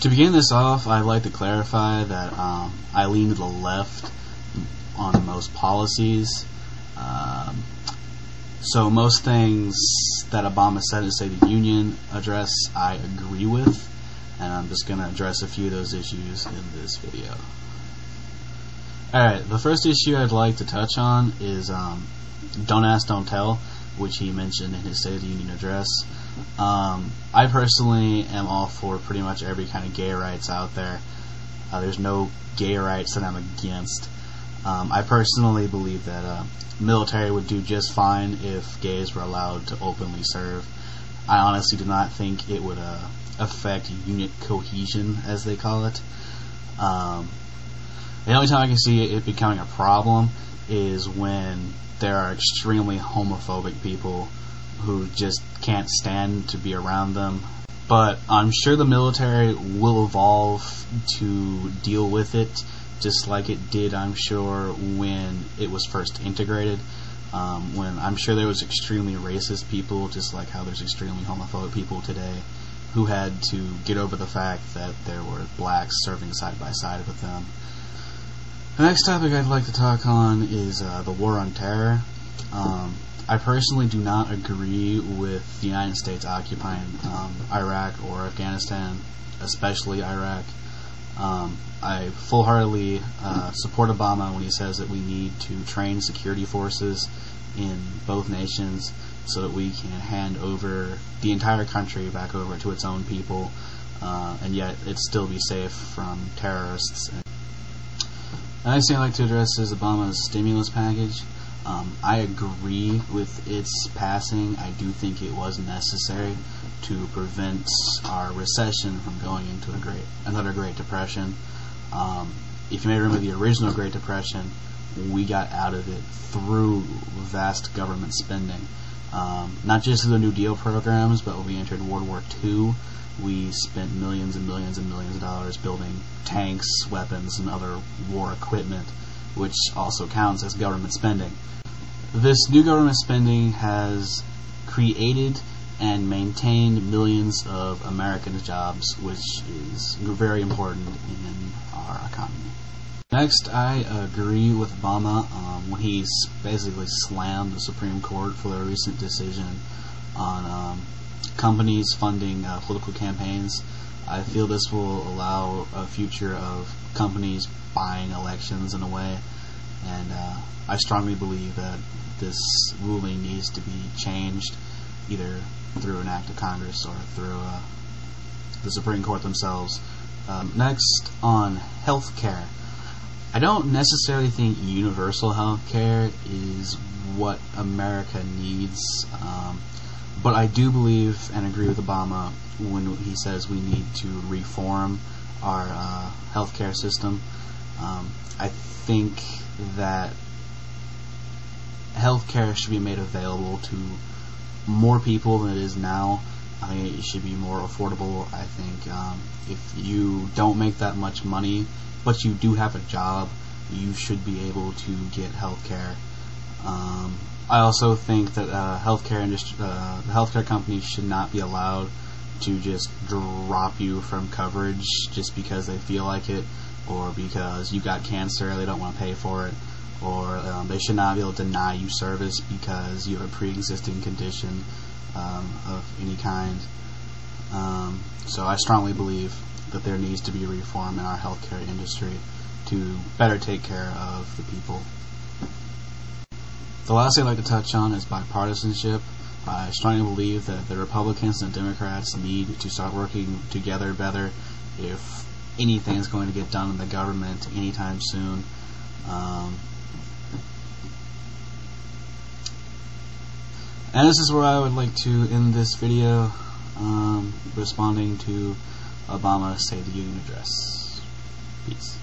To begin this off, I'd like to clarify that I lean to the left on most policies. So most things that Obama said in his State of the Union address I agree with, and I'm just going to address a few of those issues in this video. Alright, the first issue I'd like to touch on is Don't Ask, Don't Tell, which he mentioned in his State of the Union address. I personally am all for pretty much every kind of gay rights out there. There's no gay rights that I'm against. I personally believe that military would do just fine if gays were allowed to openly serve. I honestly do not think it would affect unit cohesion, as they call it. The only time I can see it becoming a problem is when there are extremely homophobic people who just can't stand to be around them. But I'm sure the military will evolve to deal with it, just like it did, I'm sure, when it was first integrated. When I'm sure there was extremely racist people, just like how there's extremely homophobic people today, who had to get over the fact that there were blacks serving side by side with them. The next topic I'd like to talk on is the war on terror. I personally do not agree with the United States occupying Iraq or Afghanistan, especially Iraq. I full-heartedly support Obama when he says that we need to train security forces in both nations so that we can hand over the entire country back over to its own people, and yet it still be safe from terrorists. The next thing I'd like to address is Obama's stimulus package. I agree with its passing. I do think it was necessary to prevent our recession from going into another Great Depression. If you may remember the original Great Depression, we got out of it through vast government spending. Not just through the New Deal programs, but when we entered World War II, we spent millions and millions and millions of dollars building tanks, weapons, and other war equipment, which also counts as government spending. This new government spending has created and maintained millions of Americans' jobs, which is very important in our economy. Next, I agree with Obama when he basically slammed the Supreme Court for their recent decision on companies funding political campaigns. I feel this will allow a future of companies buying elections in a way, and I strongly believe that this ruling needs to be changed, either through an act of Congress or through the Supreme Court themselves. Next, on health care. I don't necessarily think universal health care is what America needs, but I do believe and agree with Obama when he says we need to reform our health care system. I think that health care should be made available to more people than it is now. I think it should be more affordable. I think if you don't make that much money, but you do have a job, you should be able to get health care. I also think that the healthcare companies should not be allowed to just drop you from coverage just because they feel like it, or because you got cancer and they don't want to pay for it, or they should not be able to deny you service because you have a pre-existing condition of any kind. So I strongly believe that there needs to be reform in our healthcare industry to better take care of the people. The last thing I'd like to touch on is bipartisanship. I strongly believe that the Republicans and Democrats need to start working together better if anything is going to get done in the government anytime soon. And this is where I would like to end this video, responding to Obama's State of the Union address. Peace.